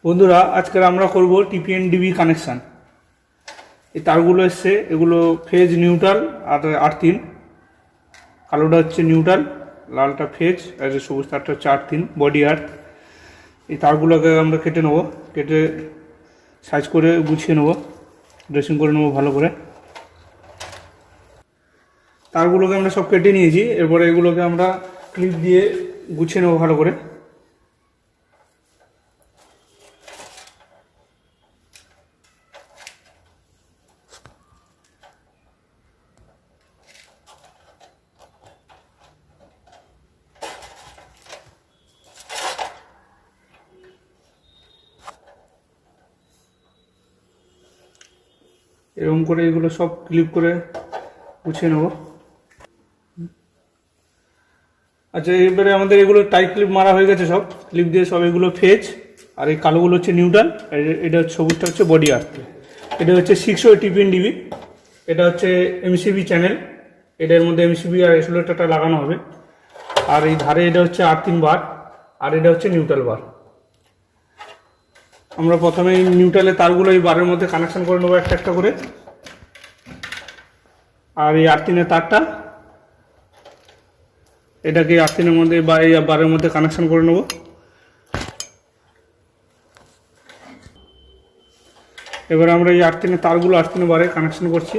বন্ধুরা আজকে আমরা করব টিপিএন ডিবি কানেকশন। এই তারগুলো এসছে, এগুলো ফেজ নিউট্রাল আর আর্থিন। কালোটা হচ্ছে নিউট্রাল, লালটা ফেজ, আর সবুজ তারটা হচ্ছে আর্থিন বডি আর্থ। এই তারগুলোকে আমরা কেটে নেবো, কেটে সাইজ করে গুছিয়ে নেবো, ড্রেসিং করে নেবো ভালো করে। তারগুলোকে আমরা সব কেটে নিয়েছি, এরপরে এগুলোকে আমরা ক্লিপ দিয়ে গুছিয়ে নেবো ভালো করে। এরকম করে এগুলো সব ক্লিপ করে গুছিয়ে নেব। আচ্ছা, এবারে আমাদের এগুলো টাইট ক্লিপ মারা হয়ে গেছে, সব ক্লিপ দিয়ে সব এগুলো ফেজ, আর এই কালোগুলো হচ্ছে নিউট্রাল, এটা হচ্ছে সবুজটা হচ্ছে বডি আর্থ। এটা হচ্ছে 600 টিপিএন ডিবি, এটা হচ্ছে এমসিবি চ্যানেল, এটার মধ্যে এমসিবি আর আইসোলেটরটা লাগানো হবে। আর এই ধারে এটা হচ্ছে আর্থিন বার, আর এটা হচ্ছে নিউট্রাল বার। আমরা প্রথমে এই নিউট্রালের তারগুলো এই বারের মধ্যে কানেকশন করে নেবো একটা একটা করে, আর এই আর্থিনের তারটা এটাকে আর্থিনের মধ্যে বা এই বারের মধ্যে কানেকশন করে নেব। এবার আমরা এই আর্থিনের তারগুলো আর্থিনের বারে কানেকশন করছি।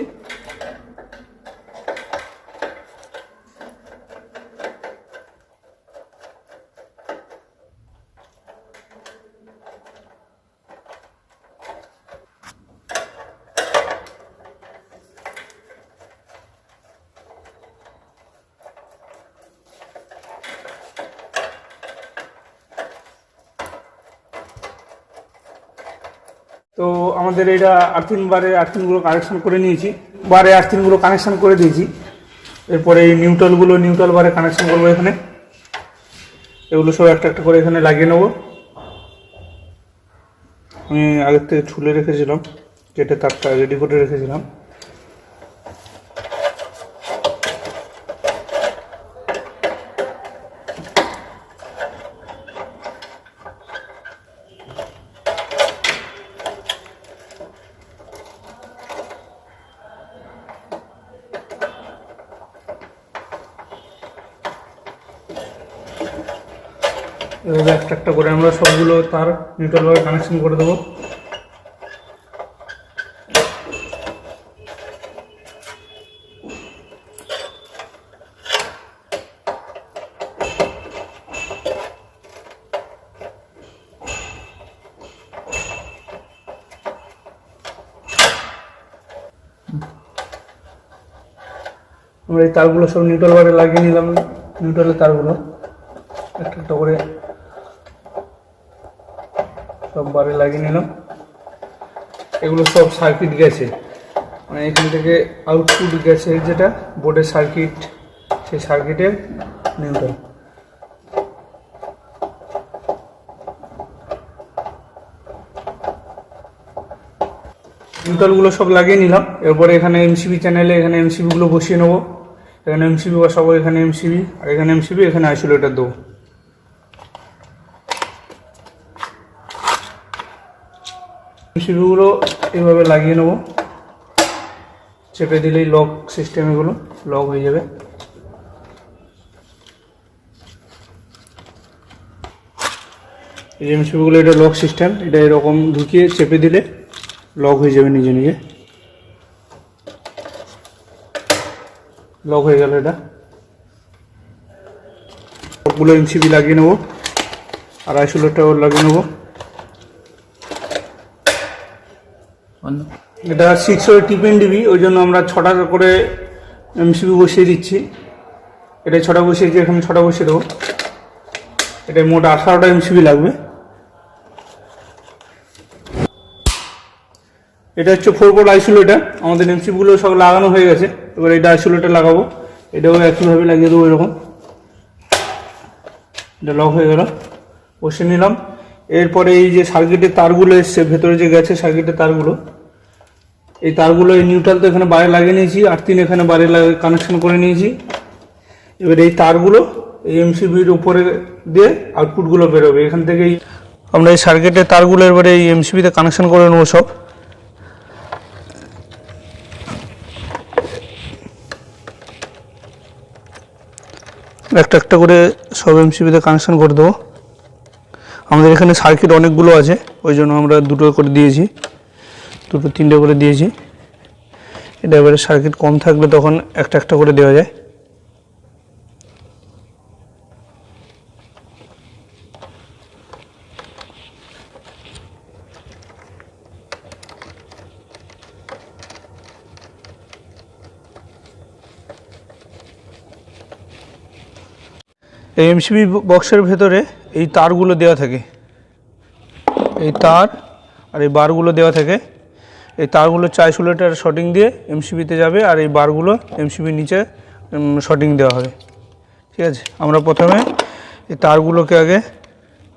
তো আমাদের এটা বারে আর্থিনগুলো কানেকশন করে নিয়েছি, বারে আর্থিনগুলো কানেকশন করে দিয়েছি। এরপরে এই নিউট্রাল বারে কানেকশন করবো এখানে। এগুলো সব একটা একটা করে এখানে লাগিয়ে নেবো। আমি আগের থেকে ছুলে রেখেছিলাম, কেটে তারটা রেডি করে রেখেছিলাম। এভাবে একটা একটা করে আমরা সবগুলো তার নিউট্রালভাবে কানেকশন করে দেবো। আমরা এই তারগুলো সব নিউট্রালভাবে লাগিয়ে নিলাম, নিউট্রালের তারগুলো একটা একটা করে সব বারে লাগিয়ে নিলাম। এগুলো সব সার্কিট গেছে, মানে এখান থেকে আউটপুট গেছে যেটা বোর্ডের সার্কিট, সেই সার্কিটের নিউট্রালগুলো সব লাগিয়ে নিলাম। এরপরে এখানে এমসিবি চ্যানেলে এখানে এমসিবিগুলো বসিয়ে নেবো। এখানে এমসিবি বসাবো, এখানে এমসিবি, আর এখানে এমসিবি, এখানে আইসোলেটর দেবো। এমসিবিগুলো এইভাবে লাগিয়ে নেবো, চেপে দিলেই লক সিস্টেম, এগুলো লক হয়ে যাবে। এই এমসিবিগুলো এটা লক সিস্টেম, এটা এরকম ঢুকিয়ে চেপে দিলে লক হয়ে যাবে নিজে নিজে। লক হয়ে গেল, এটা সবগুলো এমসিবি লাগিয়ে নেবো, আর আইসোলেটরটাও লাগিয়ে নেবো। এটা 600 টিপিএন ডিবি, ওই জন্য আমরা 6টা করে এমসিবি বসিয়ে দিচ্ছি। এটা 6টা বসিয়েছি, এখানে 6টা বসিয়ে দেবো। এটা মোট 18টা এমসিবি লাগবে। এটা হচ্ছে 4 পোর্ট আইসোলেটর। আমাদের এমসিবিগুলো সব লাগানো হয়ে গেছে, এবার এটা আইসোলেটর লাগাবো। এটাও একইভাবে লাগিয়ে দেবো এরকম। এটা লক হয়ে গেল, বসিয়ে নিলাম। এরপরে এই যে সার্কিটের তারগুলো এসছে, ভেতরে যে গেছে সার্কিটের তারগুলো, এই তারগুলো এই নিউট্রাল তো এখানে বাইরে লাগিয়ে নিয়েছি, আর্থিন এখানে বাইরে কানেকশন করে নিয়েছি। এবার এই তারগুলো এই এমসিবির উপরে দিয়ে আউটপুটগুলো বেরোবে, এখান থেকেই আমরা এই সার্কিটের তারগুলো এবারে এই এমসিবিতে কানেকশন করে নেবো সব। একটা একটা করে সব এমসিবিতে কানেকশন করে দেবো। আমাদের এখানে সার্কিট অনেকগুলো আছে, ওই জন্য আমরা দুটো করে দিয়েছি, দুটো তিনটে করে দিয়েছি। এটা এবারে সার্কিট কম থাকলে তখন একটা একটা করে দেওয়া যায়। এই এমসিবি বক্সের ভেতরে এই তারগুলো দেওয়া থাকে, এই তার আর এই বারগুলো দেওয়া থাকে। এই তারগুলো আইসোলেটর শর্টিং দিয়ে এমসিবিতে যাবে, আর এই বারগুলো এমসিবির নিচে শর্টিং দেওয়া হবে। ঠিক আছে, আমরা প্রথমে এই তারগুলোকে আগে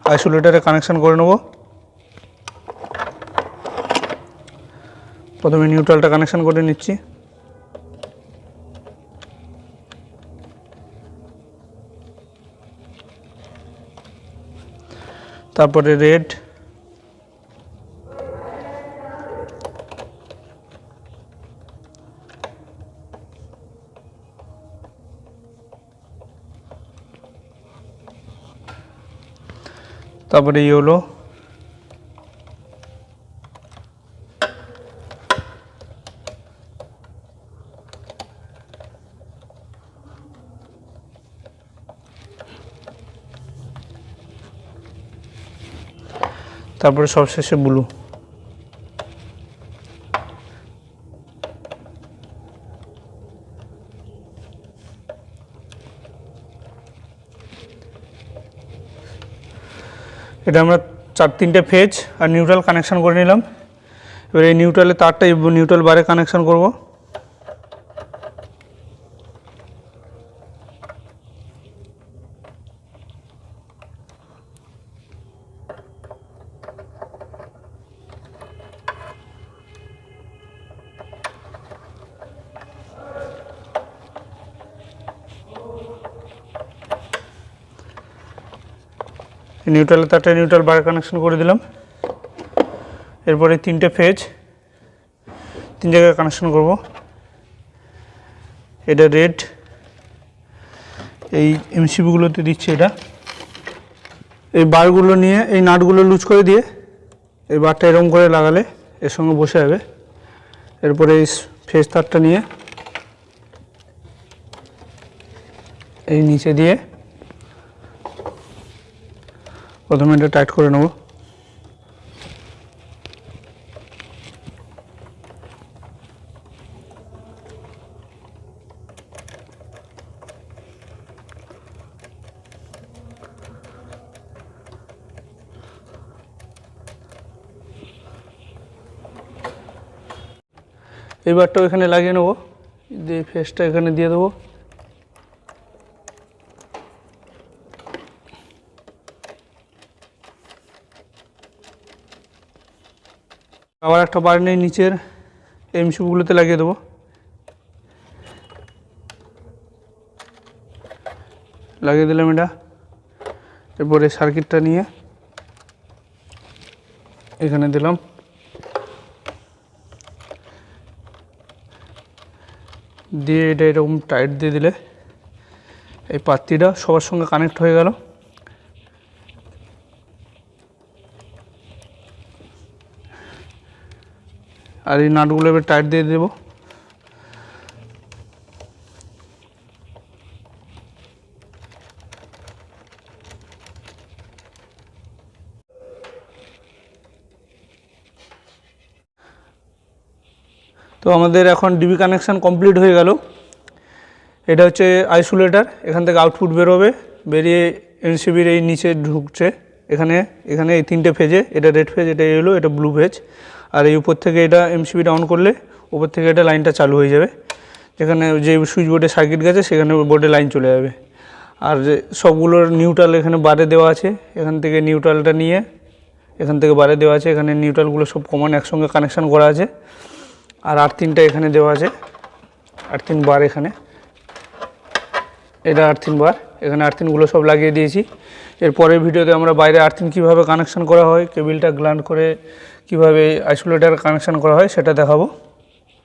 আইসোলেটরে কানেকশান করে নেব। প্রথমে নিউট্রালটা কানেকশান করে নিচ্ছি। তারপরে রেড, তারপরে ইয়েলো, তারপরে সবশেষে ব্লু। এটা আমরা তিনটে ফেজ আর নিউট্রাল কানেকশান করে নিলাম। এবার এই নিউট্রালের তারটা নিউট্রাল বারে কানেকশান করব। নিউট্রালের তারটা নিউট্রাল বারে কানেকশন করে দিলাম। এরপরে তিনটে ফেজ তিন জায়গায় কানেকশন করব। এটা রেড, এই এমসিবিগুলোতে দিচ্ছে এটা। এই বারগুলো নিয়ে এই নাটগুলো লুজ করে দিয়ে এই বারটা এরকম করে লাগালে এর সঙ্গে বসে যাবে। এরপরে এই ফেজ তারটা নিয়ে এই নিচে দিয়ে প্রথমে এটা টাইট করে নেব। এবারটাও এখানে লাগিয়ে নেব, দিয়ে ফেসটা এখানে দিয়ে দেবো। আবার একটা বার নিয়ে নিচের এমসিবিগুলোতে লাগিয়ে দেবো। লাগিয়ে দিলাম এটা। এরপরে সার্কিটটা নিয়ে এখানে দিলাম। দিয়ে এটা এরকম টাইট দিয়ে দিলে এই পাত্তিটা সবার সঙ্গে কানেক্ট হয়ে গেল। আর এই নাটগুলো এবার টাইট দিয়ে দেবো। তো আমাদের এখন ডিবি কানেকশান কমপ্লিট হয়ে গেল। এটা হচ্ছে আইসোলেটার, এখান থেকে আউটপুট বেরোবে, বেরিয়ে এনসিবির এই নিচে ঢুকছে। এখানে এই তিনটে ফেজে, এটা রেড ফেজ, এটা ইয়েলো, এটা ব্লু ফেজ। আর এই উপর থেকে এটা এমসিবিটা অন করলে উপর থেকে এটা লাইনটা চালু হয়ে যাবে। যেখানে যে সুইচ বোর্ডে সার্কিট গেছে সেখানে বোর্ডে লাইন চলে যাবে। আর যে সবগুলোর নিউট্রাল এখানে বারে দেওয়া আছে, এখান থেকে নিউট্রালটা নিয়ে এখান থেকে বারে দেওয়া আছে। এখানে নিউট্রালগুলো সব কমন একসঙ্গে কানেকশান করা আছে। আর আর্থিনটা এখানে দেওয়া আছে, আর্থিন বার এখানে, এটা আর্থিন বার, এখানে আর্থিনগুলো সব লাগিয়ে দিয়েছি। এর পরের ভিডিওতে আমরা বাইরে আর্থিং কীভাবে কানেকশান করা হয়, কেবিলটা গ্লান্ড করে কীভাবে আইসোলেটার কানেকশান করা হয় সেটা দেখাবো।